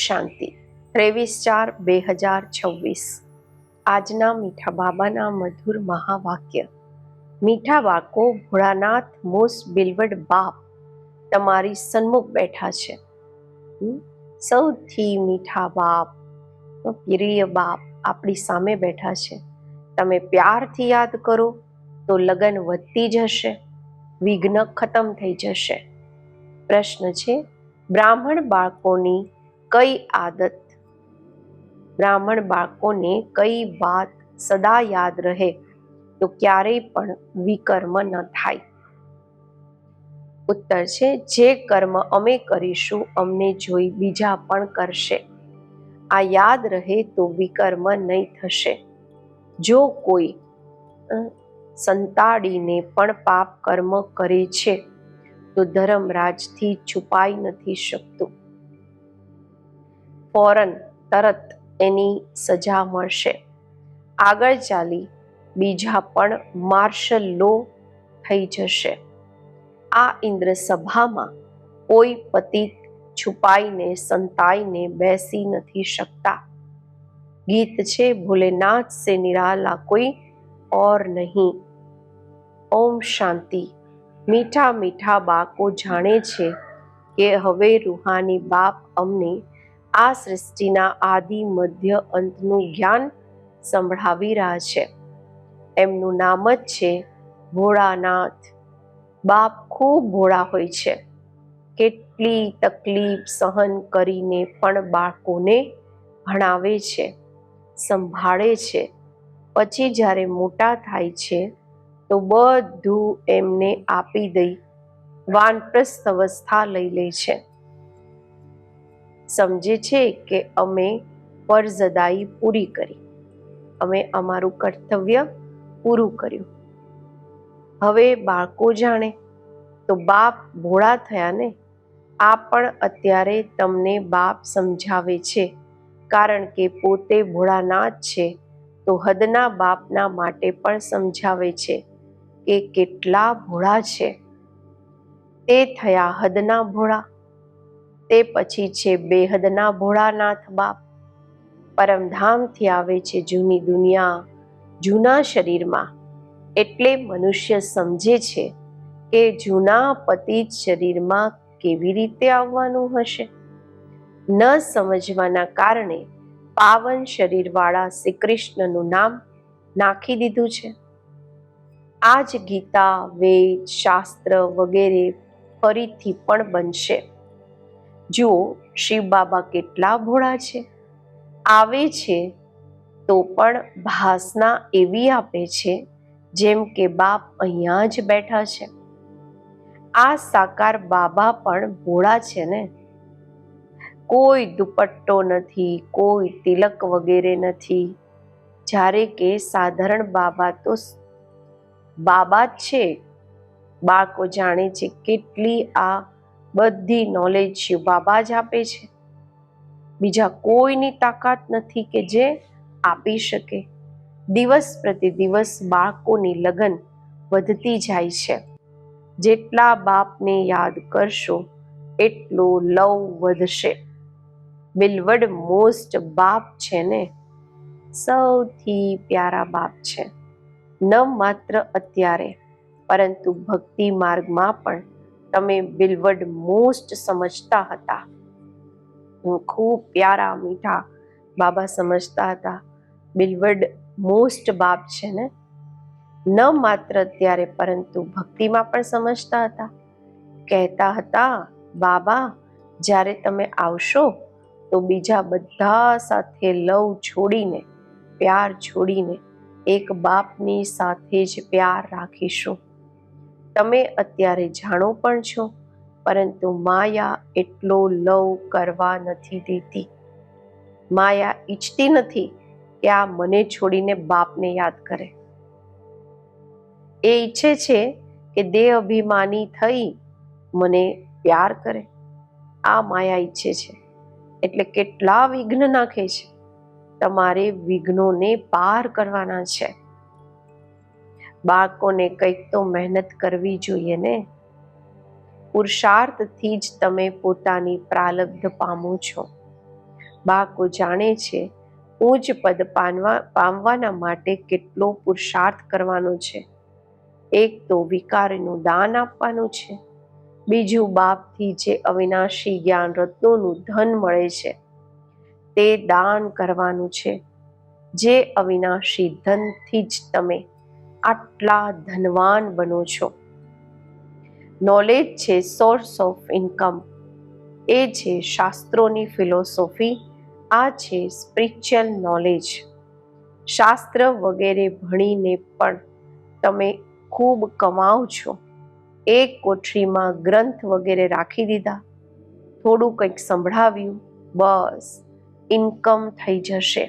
શાંતિ 23/4/2026 આજના મીઠા બાબાના મધુર મહાવાક્ય। મીઠા બાળકો, ભોળાનાથ મોસ્ટ બિલવડ બાપ તમારી સન્મુખ બેઠા છે। સૌથી મીઠા બાપ, પ્રિય બાપ આપણી સામે બેઠા છે। તમે પ્યારથી યાદ કરો તો લગન વધતી જશે, વિઘ્ન ખતમ થઈ જશે। પ્રશ્ન છે, બ્રાહ્મણ બાળકોની કઈ આદત, બ્રાહ્મણ બાળકોને કઈ વાત સદા યાદ રહે તો ક્યારેય પણ વિકર્મ ન થાય? ઉત્તર છે, જે કર્મ અમે કરીશું અમને જોઈ બીજા પણ કરશે। આ યાદ રહે તો વિકર્મ નહીં થશે। જો કોઈ સંતાડીને પણ પાપ કર્મ કરે છે તો ધર્મરાજથી છુપાઈ નથી શકતું, ફોરન તરત એની સજા મળશે। આગળ ચાલી બીજા પણ માર્શલ લો થઈ જશે। આ ઇન્દ્ર સભામાં કોઈ પતિત છુપાઈને સંતાઈને બેસી નથી શકતા। ગીત છે, ભોલેનાથ સે નિરાલા કોઈ ઓર નહીં। ઓમ શાંતિ। મીઠા મીઠા બાળકો જાણે છે કે હવે રૂહાની બાપ અમને આ સૃષ્ટિના આદિ મધ્ય અંતનું જ્ઞાન સંભળાવી રહ્યા છે। એમનું નામ જ છે ભોળાનાથ। બાપ ખૂબ ભોળા હોય છે। કેટલી તકલીફ સહન કરીને પણ બાળકોને ભણાવે છે, સંભાળે છે। પછી જ્યારે મોટા થાય છે તો બધું એમને આપી દઈ વાનપ્રસ્થ અવસ્થા લઈ લે છે। સમજે છે કે અમે ફરજ અદાઈ પૂરી કરી, અમે અમારું કર્તવ્ય પૂરું કર્યું। હવે બાળકો જાણે તો બાપ ભોળા થયા ને। આ પણ અત્યારે તમને બાપ સમજાવે છે, કારણ કે પોતે ભોળાનાથ છે તો હદના બાપના માટે પણ સમજાવે છે કે કેટલા ભોળા છે। તે થયા હદના ભોળા, તે પછી છે બેહદના ભોળાનાથ બાપ। પરમધામથી આવે છે જૂની દુનિયા, જૂના શરીરમાં। એટલે મનુષ્ય સમજે છે કે જૂના પતિત શરીરમાં કેવી રીતે આવવાનું હશે। ન સમજવાના કારણે પાવન શરીરવાળા શ્રી કૃષ્ણનું નામ નાખી દીધું છે। આ જ ગીતા, વેદ, શાસ્ત્ર વગેરે ફરીથી પણ બનશે। જુઓ શિવ બાબા કેટલા ભોળા છે। આવે છે તો પણ ભાસના એવી આપે છે જેમ કે બાપ અહીંયા જ બેઠા છે। આ સાકાર બાબા પણ ભોળા છે ને। કોઈ દુપટ્ટો નથી, કોઈ તિલક વગેરે નથી। જ્યારે કે સાધારણ બાબા તો બાબા જ છે। બાળકો જાણે છે કેટલી આ બધી નોલેજ શિવ બાબા જ આપે છે। બીજા કોઈની તાકાત નથી કે જે આપી શકે। દિવસ પ્રતિ દિવસ બાળકોની લગન વધતી જાય છે। જેટલા બાપને યાદ કરશો એટલો લવ વધશે। બિલવડ મોસ્ટ બાપ છે ને, સૌથી પ્યારા બાપ છે। ન માત્ર અત્યારે પરંતુ ભક્તિ માર્ગમાં પણ તમે બિલવડ મોસ્ટ સમજતા હતા। ખૂબ પ્યારા મીઠા બાબા સમજતા હતા। બિલવડ મોસ્ટ બાપ છે ને। ન માત્ર અત્યારે પરંતુ ભક્તિમાં પણ સમજતા હતા। કહેતા હતા, બાબા જ્યારે તમે આવશો તો બીજા બધા સાથે લવ છોડીને, પ્યાર છોડીને એક બાપની સાથે જ પ્યાર રાખીશું। તમે અત્યારે જાણો પણ છો, પરંતુ માયા એટલો લવ કરવા નથી દેતી। માયા ઈચ્છતી નથી કે આ મને છોડીને બાપને યાદ કરે। એ ઈચ્છે છે કે દેહ અભિમાની થઈ મને પ્યાર કરે। આ માયા ઈચ્છે છે, એટલે કેટલા વિઘ્ન નાખે છે। તમારે વિઘ્નોને પાર કરવાના છે। બાળકોને કંઈક તો મહેનત કરવી જોઈએ ને। પુરુષાર્થથી જ તમે પોતાની પ્રાલબ્ધ પામો છો। બાળકો જાણે છે ઉચ્ચ પદ પામવાના માટે કેટલો પુરુષાર્થ કરવાનો છે. એક તો વિકારનું દાન આપવાનું છે, બીજું બાપથી જે અવિનાશી જ્ઞાન રત્નોનું ધન મળે છે તે દાન કરવાનું છે. જે અવિનાશી ધનથી જ તમે આટલા ધનવાન બનો છો. નોલેજ છે સોર્સ ઓફ ઇન્કમ. એ છે શાસ્ત્રોની ફિલોસોફી. આ છે સ્પિરિચ્યુઅલ નોલેજ. શાસ્ત્ર વગેરે ભણીને પણ તમે ખૂબ કમાઓ છો. એક કોઠરીમાં ગ્રંથ વગેરે રાખી દીધા, થોડું કંઈક સંભળાવ્યું, બસ ઇન્કમ થઈ જશે.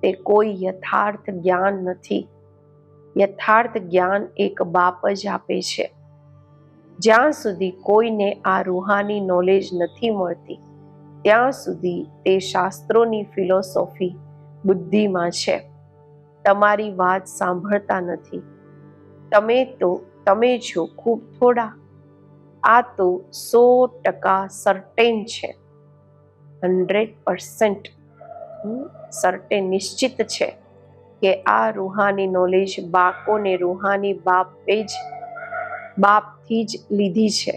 તે કોઈ યથાર્થ જ્ઞાન નથી. યથાર્થ જ્ઞાન એક બાપ જ આપે છે. જ્યાં સુધી કોઈને આ રૂહાની નોલેજ નથી મળતી ત્યાં સુધી તે શાસ્ત્રોની ફિલોસોફી બુદ્ધિમાં છે. તમારી વાત સાંભળતા નથી. તમે છો ખૂબ થોડા. આ તો 100% સર્ટેન છે. 100% સર્ટેન નિશ્ચિત છે કે આ રૂહાની નોલેજ બાળકોને રૂહાની બાપથી જ લીધી છે.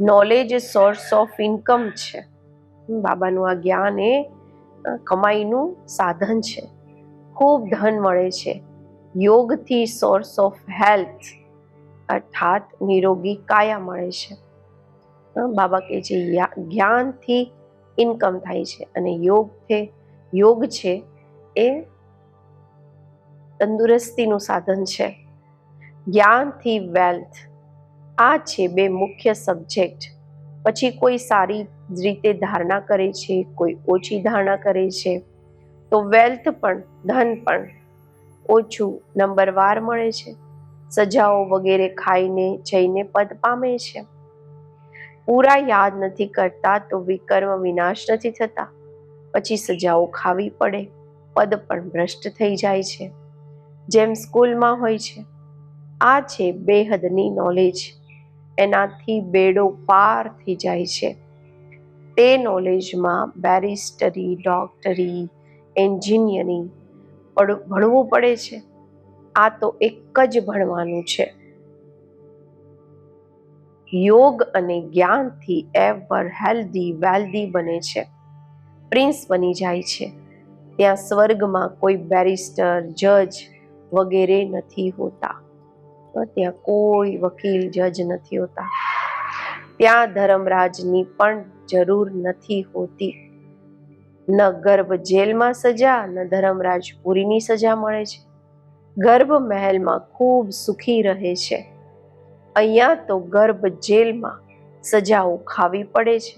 નોલેજ સોર્સ ઓફ ઇન્કમ છે. બાબાનું આ જ્ઞાન એ કમાઈનું સાધન છે. ખૂબ ધન મળે છે. યોગથી સોર્સ ઓફ હેલ્થ અર્થાત નિરોગી કાયા મળે છે. બાબા કે છે જ્ઞાનથી ઇન્કમ થાય છે અને યોગ છે એ તંદુરસ્તીનું સાધન છે. જ્ઞાનથી વેલ્થ. આ છે બે મુખ્ય સબ્જેક્ટ. પછી કોઈ સારી રીતે ધારણા કરે છે, કોઈ ઓછી ધારણા કરે છે, તો વેલ્થ પણ ધન પણ ઓછું નંબરવાર મળે છે. સજાઓ વગેરે ખાઈને જઈને પદ પામે છે. પૂરા યાદ નથી કરતા તો વિકર્મ વિનાશ નથી થતા. પછી સજાઓ ખાવી પડે, પદ પણ ભ્રષ્ટ થઈ જાય છે, જેમ સ્કૂલમાં હોય છે. આ છે બેહદની નોલેજ. એનાથી બેડો પાર થઈ જાય છે. તે નોલેજમાં બેરિસ્ટરી, ડોક્ટરી, એન્જિનિયરિંગ ભણવું પડે છે. આ તો એક જ ભણવાનું છે. યોગ અને જ્ઞાનથી એવર હેલ્ધી વેલ્ધી બને છે, પ્રિન્સ બની જાય છે. ત્યાં સ્વર્ગમાં કોઈ બેરિસ્ટર, જજ વગેરે નથી હોતા. ત્યાં કોઈ વકીલ, જજ નથી હોતા. ત્યાં ધર્મરાજની પણ જરૂર નથી હોતી. ન ગર્ભ જેલમાં સજા, ન ધર્મરાજપુરીની સજા મળે છે. ગર્ભ મહેલમાં ખૂબ સુખી રહે છે. અહીંયા તો ગર્ભ જેલમાં સજાઓ ખાવી પડે છે.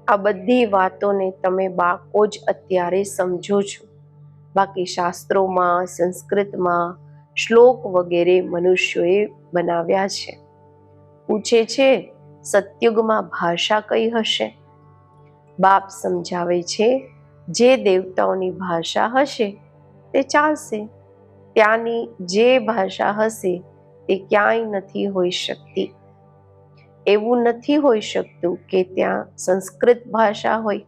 આ બધી વાતોને તમે બાળકો જ અત્યારે સમજો છો. બાકી શાસ્ત્રોમાં, સંસ્કૃતમાં શ્લોક વગેરે મનુષ્યોએ બનાવ્યા છે. પૂછે છે સતયુગમાં ભાષા કઈ હશે? બાપ સમજાવે છે જે દેવતાઓની ભાષા હશે તે ચાલશે. ત્યાંની જે ભાષા હશે તે ક્યાંય નથી હોઈ શકતી. એવું નથી હોઈ શકતું કે ત્યાં સંસ્કૃત ભાષા હોય.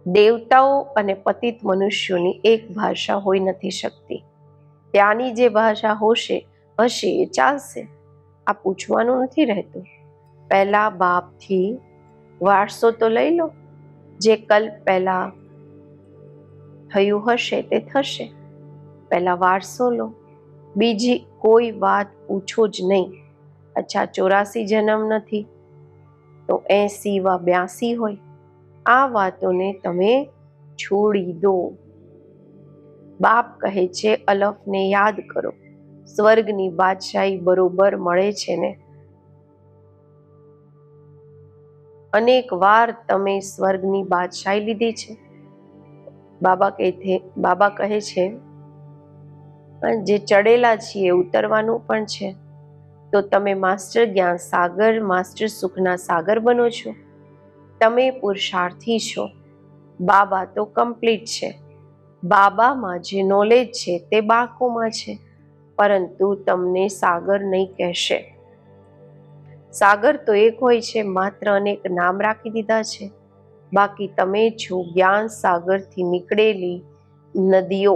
દેવતાઓ અને પતિત મનુષ્યોની એક ભાષા હોઈ નથી શકતી. ત્યાંની જે ભાષા હશે એ ચાલશે. આ પૂછવાનું નથી રહેતું. પહેલા બાપથી વારસો તો લઈ લો. જે કલ્પ પહેલા થયું હશે તે થશે. પહેલા વારસો લો. બીજી કોઈ વાત પૂછો જ નહીં. અચ્છા 84 જન્મ નથી તો 80 વા 82 હોય. આ વાતોને તમે છોડી દો. બાપ કહે છે અલફને યાદ કરો. સ્વર્ગની બાદશાહી બરોબર મળે છે ને? અનેક વાર તમે સ્વર્ગની બાદશાહી લીધી છે. બાબા કહે છે જે ચડેલા છીએ ઉતરવાનું પણ છે. તો તમે માસ્ટર જ્ઞાન સાગર, માસ્ટર સુખના સાગર બનો છો. તમે પુરુષાર્થી છો. બાબા તો કમ્પ્લીટ છે. બાબામાં જે નોલેજ છે તે બાળકોમાં છે, પરંતુ તમને સાગર નહીં કહેશે. સાગર તો એક હોય છે, માત્ર અનેક નામ રાખી દીધા છે. બાકી તમે છો જ્ઞાન સાગરથી નીકળેલી નદીઓ.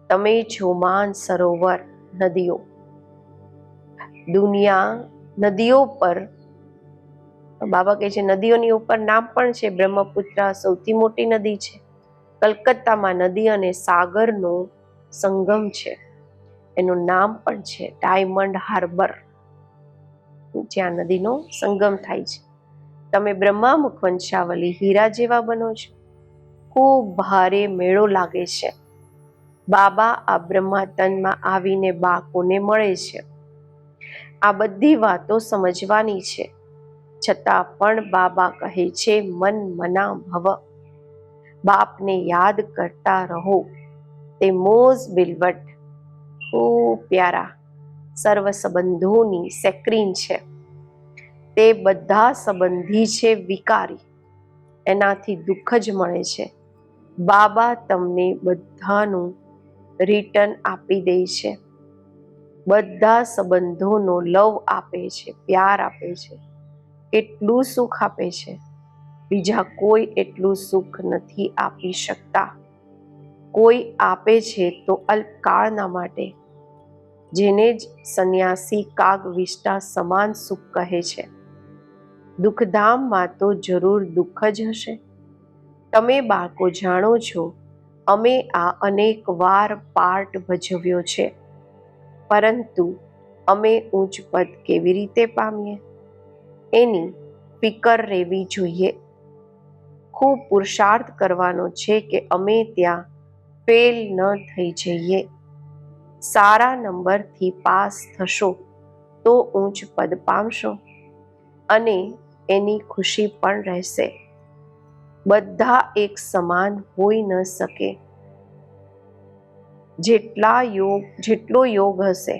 તમે છો માન સરોવર નદીઓ. દુનિયા નદીઓ પર, બાબા કહે છે નદીઓની ઉપર નામ પણ છે. બ્રહ્મપુત્રા સૌથી મોટી નદી છે. કલકત્તામાં નદી અને સાગરનો સંગમ છે. એનું નામ પણ છે ડાયમંડ હાર્બર, જ્યાં નદીનો સંગમ થાય છે. તમે બ્રહ્મામુખ વંશાવલી હીરા જેવા બનો છો. ખૂબ ભારે મેળો લાગે છે. બાબા આ બ્રહ્માતનમાં આવીને બાળકોને મળે છે. આ બધી વાતો સમજવાની છે. છતાં પણ બાબા કહે છે મન મના ભવ. બાપને યાદ કરતા રહો. તે મોઝ બિલવટ, ખૂબ પ્યારા, સર્વ સંબંધોની સેક્રીન છે. તે બધા સંબંધી છે વિકારી, એનાથી દુઃખ જ મળે છે. બાબા તમને બધાનું રિટર્ન આપી દે છે. બધા સંબંધોનો લવ આપે છે, પ્યાર આપે છે, એટલું સુખ આપે છે. બીજા કોઈ એટલું સુખ નથી આપી શકતા. કોઈ આપે છે તો અલ્પકાળના માટે, જેને જ સંન્યાસી કાગ વિષ્ટા સમાન સુખ કહે છે. દુઃખધામમાં તો જરૂર દુઃખ જ હશે. તમે બાળકો જાણો છો, અમે આ અનેક વાર પાર્ટ ભજવ્યો છે. પરંતુ અમે ઉચ્ચ પદ કેવી રીતે પામીએ, એની ફિકર રહેવી જોઈએ. ખૂબ પુરુષાર્થ કરવાનો છે કે અમે ત્યાં ફેલ ન થઈ જઈએ. સારા નંબરથી પાસ થશો તો ઉચ્ચ પદ પામશો, અને એની ખુશી પણ રહેશે. બધા એક સમાન હોઈ ન શકે. જેટલો યોગ હશે.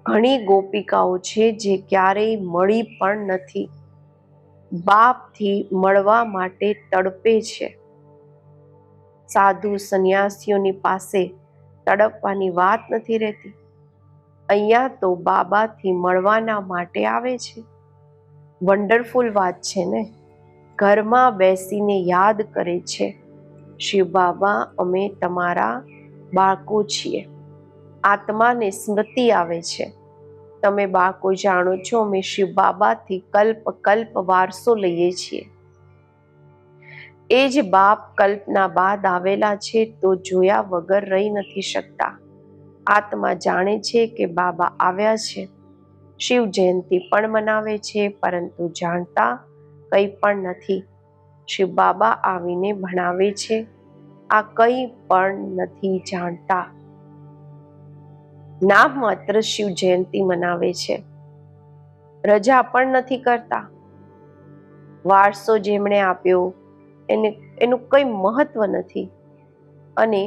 ઘણી ગોપિકાઓ છે જે ક્યારેય મળી પણ નથી. બાપથી મળવા માટે તડપે છે. સાધુ સંન્યાસીઓની પાસે તડપવાની વાત નથી રહેતી. અહીંયા તો બાબાથી મળવાના માટે આવે છે. વન્ડરફુલ વાત છે ને. ઘરમાં બેસીને યાદ કરે છે, શિવ બાબા અમે તમારા બાળકો છીએ. આત્માને સ્મૃતિ આવે છે, તમે બાળકો જાણો છો અમે શિવ બાબાથી કલ્પ કલ્પ વારસો લઈએ છીએ. એ જ બાપ કલ્પના બાદ આવેલા છે તો જોયા વગર રહી નથી શકતા. આત્મા જાણે છે કે બાબા આવ્યા છે. શિવ જયંતિ પણ મનાવે છે, પરંતુ જાણતા કંઈ પણ નથી. શિવ બાબા આવીને ભણાવે છે, આ કંઈ પણ નથી જાણતા. નામ માત્ર શિવ જયંતિ મનાવે છે, રજા પણ નથી કરતા. વારસો જેમણે આપ્યો એનું કંઈ મહત્વ નથી. અને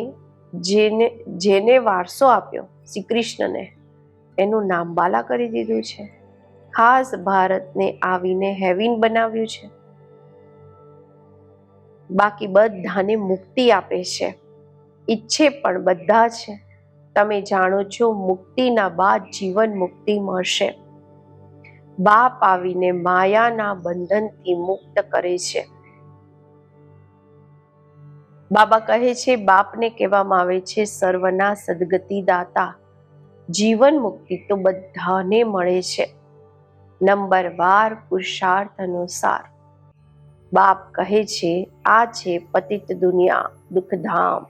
જેને વારસો આપ્યો શ્રી કૃષ્ણને, એનું નામ બાલા કરી દીધું છે. ખાસ ભારતને આવીને હેવિન બનાવ્યું છે. બાકી બધાને મુક્તિ આપે છે, ઈચ્છે પણ બધા છે. તમે જાણો છો મુક્તિના બાદ જીવન મુક્તિ મળશે. બાપ આવીને માયાના બંધનથી મુક્ત કરે છે. બાબા કહે છે, બાપને કહેવામાં આવે છે સર્વના સદગતિ દાતા. જીવન મુક્તિ તો બધાને મળે છે, નંબરવાર પુરુષાર્થ અનુસાર. બાપ કહે છે આ છે પતિત દુનિયા, દુઃખધામ.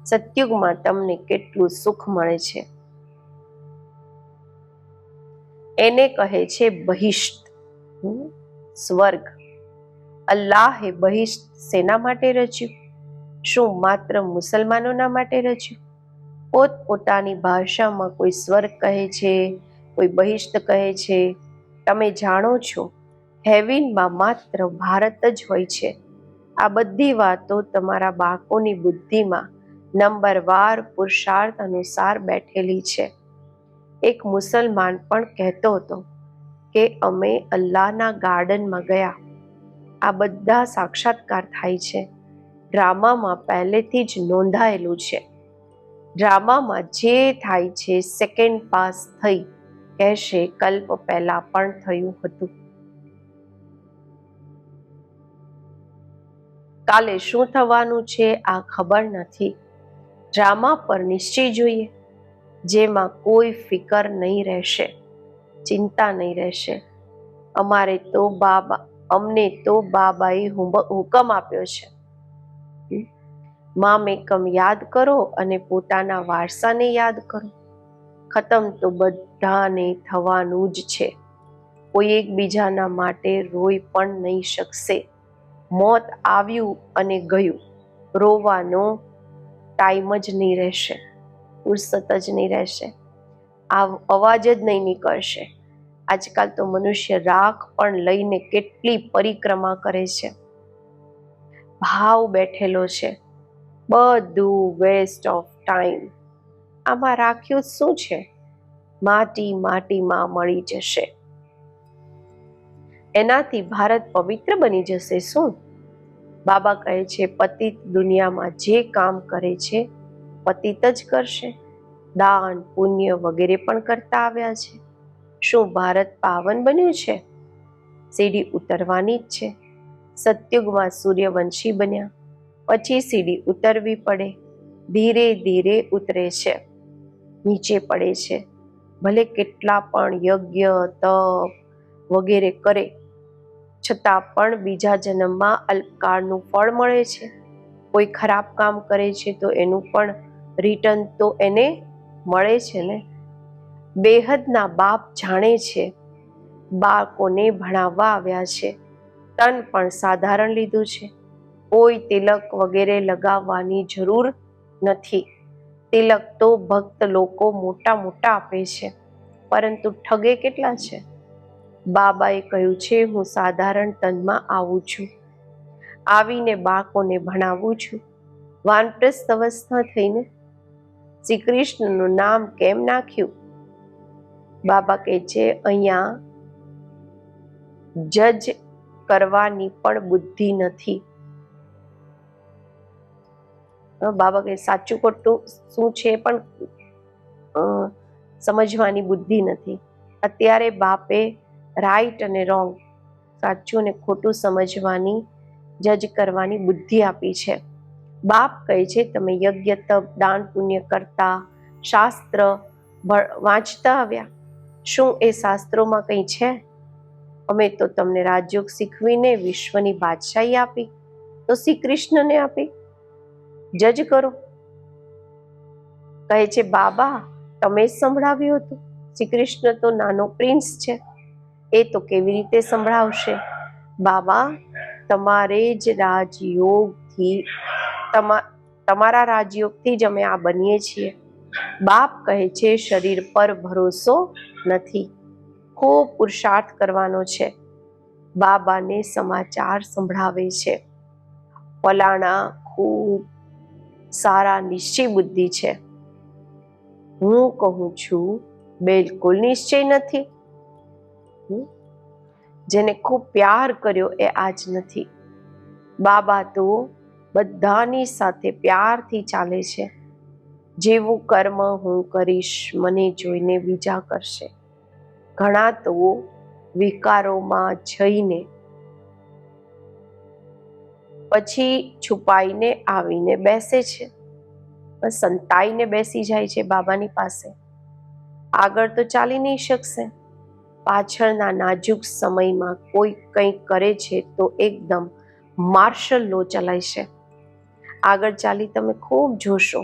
સતયુગમાં તમને કેટલું સુખ મળે છે. એને કહે છે બહિષ્ટ, સ્વર્ગ. અલ્લાહે બહિષ્ટ શેના માટે રચ્યું? શું માત્ર મુસલમાનોના માટે રચ્યું? પોતપોતાની ભાષામાં કોઈ સ્વર્ગ કહે છે, કોઈ બહિષ્ટ કહે છે. તમે જાણો છો હેવિનમાં માત્ર ભારત જ હોય છે. આ બધી વાતો તમારા બાળકોની બુદ્ધિમાં નંબરવાર પુરુષાર્થ અનુસાર બેઠેલી છે. એક મુસલમાન પણ કહેતો હતો કે અમે અલ્લાહના ગાર્ડનમાં ગયા. આ બધા સાક્ષાત્કાર થાય છે, ડ્રામામાં પહેલેથી જ નોંધાયેલું છે. ડ્રામામાં જે થાય છે સેકન્ડ પાસ થઈ કહેશે કલ્પ પહેલા પણ થયું હતું. કાલે શું થવાનું છે આ ખબર નથી. ડ્રામા પર નિશ્ચય જોઈએ, જેમાં કોઈ ફિકર નહીં રહેશે, ચિંતા નહીં રહેશે. અમને તો બાબાએ હુકમ આપ્યો છે, મામેકમ યાદ કરો અને પોતાના વારસાને યાદ કરો. ખતમ તો બધાને થવાનું જ છે. કોઈ એકબીજાના માટે રોઈ પણ નહીં શકશે. મોત આવ્યું અને ગયું, રોવાનો ટાઈમ જ નહીં રહેશે, ફુરસત જ નહીં રહેશે, અવાજ જ નહીં નીકળશે. આજકાલ તો મનુષ્ય રાખ પણ લઈને કેટલી પરિક્રમા કરે છે, ભાવ બેઠેલો છે, બધું વેસ્ટ ઓફ ટાઈમ. આમાં રાખ્યું શું છે? માટીમાં મળી જશે. એનાથી ભારત પવિત્ર બની જશે શું? બાબા કહે છે પતિત દુનિયામાં જે કામ કરે છે પતિત જ કરશે. દાન પુણ્ય વગેરે પણ કરતા આવ્યા છે. શું ભારત પાવન બન્યું છે? સીડી ઉતરવાની જ છે. સતયુગમાં સૂર્યવંશી બન્યા, પછી સીડી ઉતરવી પડે. ધીરે ધીરે ઉતરે છે, નીચે પડે છે. ભલે કેટલા પણ યજ્ઞ તપ વગેરે કરે, છતાં પણ બીજા જન્મમાં અલ્પકાળનું ફળ મળે છે. કોઈ ખરાબ કામ કરે છે તો એનું પણ રિટર્ન તો એને મળે છે ને. બેહદના બાપ જાણે છે. બાળકોને ભણાવવા આવ્યા છે. તન પણ સાધારણ લીધું છે. કોઈ તિલક વગેરે લગાવવાની જરૂર નથી. તિલક તો ભક્ત લોકો મોટા મોટા આપે છે, પરંતુ ઠગે કેટલા છે? બાબાએ કહ્યું છે હું સાધારણ તનમાં આવું છું, આવીને બાળકોને ભણાવું છું. વાનપ્રસ્થ અવસ્થા થઈને શ્રી કૃષ્ણનું નામ કેમ નાખ્યું? બાબા કહે છે અહીંયા જજ કરવાની પણ બુદ્ધિ નથી. બાબા કહે સાચું ખોટું શું છે પણ સમજવાની બુદ્ધિ નથી. અત્યારે બાપે રાઈટ અને રોંગ, સાચું અને ખોટું સમજવાની, જજ કરવાની બુદ્ધિ આપી છે. બાપ કહે છે તમે યજ્ઞ તપ દાન પુણ્ય કરતા, શાસ્ત્ર વાંચતા આવ્યા. શું એ શાસ્ત્રોમાં કંઈ છે? અમે તો તમને રાજયોગ શીખવીને વિશ્વની બાદશાહી આપી, તો શ્રી કૃષ્ણને આપી. જજ કરો. કહે છે બાબા તમે જ સંભળાવ્યું હતું. શ્રી કૃષ્ણ તો નાનો પ્રિન્સ છે, એ તો કેવી રીતે સંભળાવશે? બાબા તમારે જ રાજયોગથી, તમારા રાજયોગથી જ અમે આ બનીએ છીએ. બાપ કહે છે શરીર પર ભરોસો નથી, ખૂબ પુરુષાર્થ કરવાનો છે. બાબાને સમાચાર સંભળાવે છે ફલાણા ખૂબ સારા નિશ્ચય બુદ્ધિ છે. હું કહું છું બિલકુલ નિશ્ચય નથી. જેને ખૂબ પ્યાર કર્યો એ આજ નથી. બાબા તો બધાની સાથે પ્યારથી ચાલે છે. જેવું કર્મ હું કરીશ મને જોઈને બીજા કરશે. ઘણા તો વિકારોમાં જઈને પછી છુપાઈને આવીને બેસે છે, સંતાઈને બેસી જાય છે બાબાની પાસે. આગળ તો ચાલી નહીં શકશે. પાછળના નાજુક સમયમાં કોઈ કંઈ કરે છે તો એકદમ માર્શલ લો ચલાય છે. આગળ ચાલી તમે ખૂબ જોશો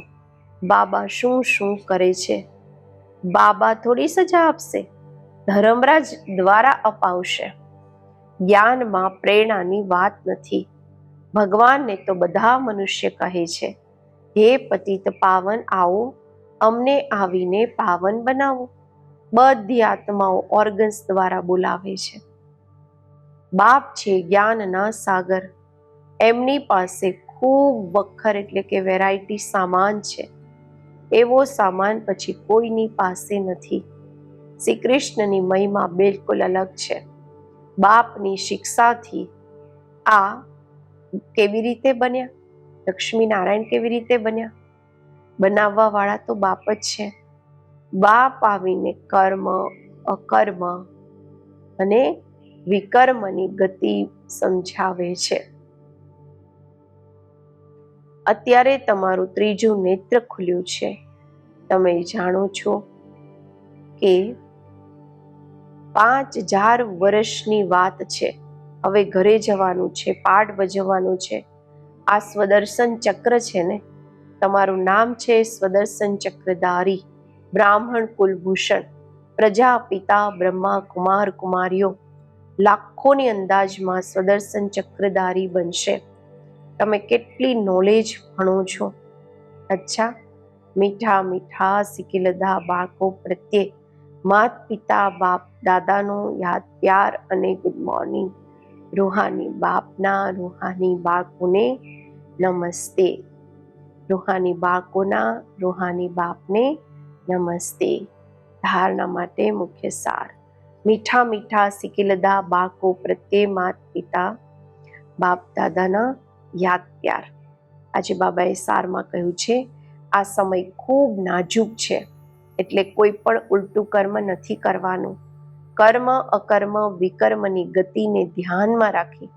બાબા શું શું કરે છે. બાબા થોડી સજા આપશે, ધર્મરાજ દ્વારા અપાવશે. જ્ઞાનમાં પ્રેરણાની વાત નથી. ભગવાનને તો બધા મનુષ્ય કહે છે હે પતિત પાવન આવો, અમને આવીને પાવન બનાવો. બધી આત્માઓ ઓર્ગન્સ દ્વારા બોલાવે છે. બાપ છે જ્ઞાનના સાગર. એમની પાસે ખૂબ વખર એટલે કે વેરાયટી સામાન છે. એવો સામાન પછી કોઈની પાસે નથી. શ્રી કૃષ્ણની મહિમા બિલકુલ અલગ છે. બાપની શિક્ષાથી આ કેવી રીતે બન્યા? લક્ષ્મી નારાયણ કેવી રીતે બન્યા? બનાવવા વાળા તો બાપ જ છે. બાપ આવીને કર્મ, અકર્મ અને વિકર્મની ગતિ સમજાવે છે. અત્યારે તમારું ત્રીજું નેત્ર ખુલ્યું છે. તમે જાણો છો કે 5000 વર્ષની વાત છે. હવે ઘરે જવાનું છે, પાઠ ભજવવાનું છે. આ સ્વદર્શન ચક્ર છે ને, તમારું નામ છે સ્વદર્શન ચક્રધારી, બ્રાહ્મણ કુલભૂષણ, પ્રજાપિતા બ્રહ્મા, કુમાર કુમારીઓ લાખોની અંદાજમાં સ્વદર્શન ચક્રધારી બનશે. તમે કેટલી નોલેજ ભણો છો. અચ્છા, મીઠા મીઠા સિકિલધા બાળકો પ્રત્યે માત પિતા બાપ દાદાનો યાદ પ્યાર અને ગુડ મોર્નિંગ. રૂહાની બાપના રૂહાની બાળકોને નમસ્તે. રૂહાની બાળકોના રૂહાની બાપને નમસ્તે. ધારણા માટે મુખ્ય સાર: મીઠા મીઠા સિકિલધા બાળકો પ્રત્યે માત પિતા બાપ દાદાના યાદ પ્યાર. આજે બાબાએ સારમાં કહ્યું છે, આ સમય ખૂબ નાજુક છે, એટલે કોઈ પણ ઉલટું કર્મ નથી કરવાનું. કર્મ અકર્મ વિકર્મની ગતિને ધ્યાનમાં રાખી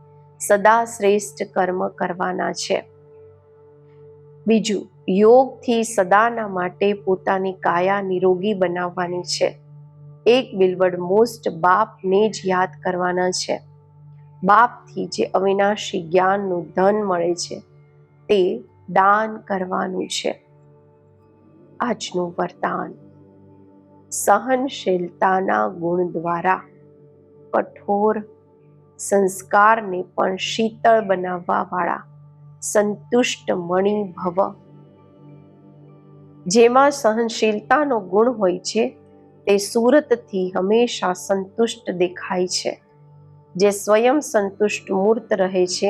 સદા શ્રેષ્ઠ કર્મ કરવાના છે. બીજું, યોગથી સદાના માટે પોતાની કાયા નિરોગી બનાવવાની છે. એક બિલવડ મોસ્ટ બાપને જ યાદ કરવાના છે. બાપથી જે અવિનાશી જ્ઞાનનું ધન મળે છે તે દાન કરવાનું છે. આજનું વરદાન: સહનશીલતાના ગુણ દ્વારા કઠોર સંસ્કારને પણ શીતળ બનાવવા વાળા સંતુષ્ટ મણિ ભવ. જેમાં સહનશીલતાનો ગુણ હોય છે તે સુરતથી હંમેશા સંતુષ્ટ દેખાય છે. જે સ્વયં સંતુષ્ટ મૂર્ત રહે છે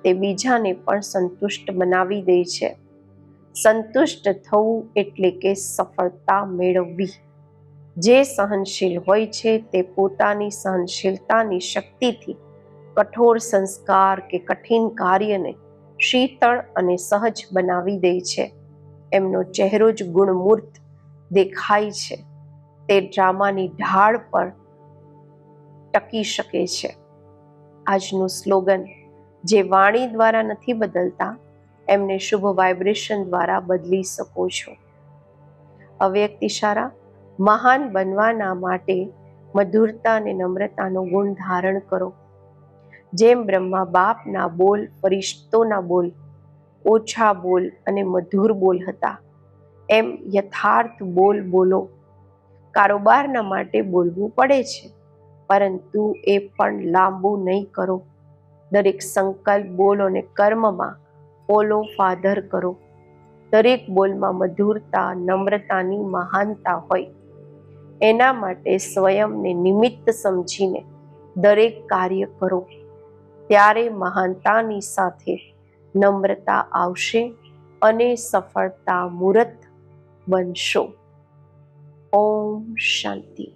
તે બીજાને પણ સંતુષ્ટ બનાવી દે છે. સંતુષ્ટ થવું એટલે કે સફળતા મેળવવી. જે સહનશીલ હોય છે તે પોતાની સહનશીલતાની શક્તિથી કઠોર સંસ્કાર કે કઠિન કાર્યને શીતળ અને સહજ બનાવી દે છે. એમનો ચહેરો જ ગુણમૂર્ત દેખાય છે. તે ડ્રામાની ઢાળ પર ટકી શકે છે. આજનું સ્લોગન: જે વાણી દ્વારા નથી બદલતા એમને શુભ વાઇબ્રેશન દ્વારા બદલી શકો છો. અવ્યક્ત ઇશારા: મહાન બનવાના માટે મધુરતા અને નમ્રતાનો ગુણ ધારણ કરો. જેમ બ્રહ્મા બાપના બોલ ફરિશ્તોના બોલ ઓછા બોલ અને મધુર બોલ હતા, એમ યથાર્થ બોલ બોલો. કારોબારના માટે બોલવું પડે છે, પરંતુ એ પણ લાંબુ નહીં કરો. દરેક સંકલ્પ, બોલ અને કર્મમાં ફોલો ફાધર કરો. દરેક બોલમાં મધુરતા, નમ્રતાની મહાનતા હોય. એના માટે સ્વયંને નિમિત્ત સમજીને દરેક કાર્ય કરો. ત્યારે મહાનતાની સાથે નમ્રતા આવશે અને સફળતા મૂરત બનશો. ઓમ શાંતિ.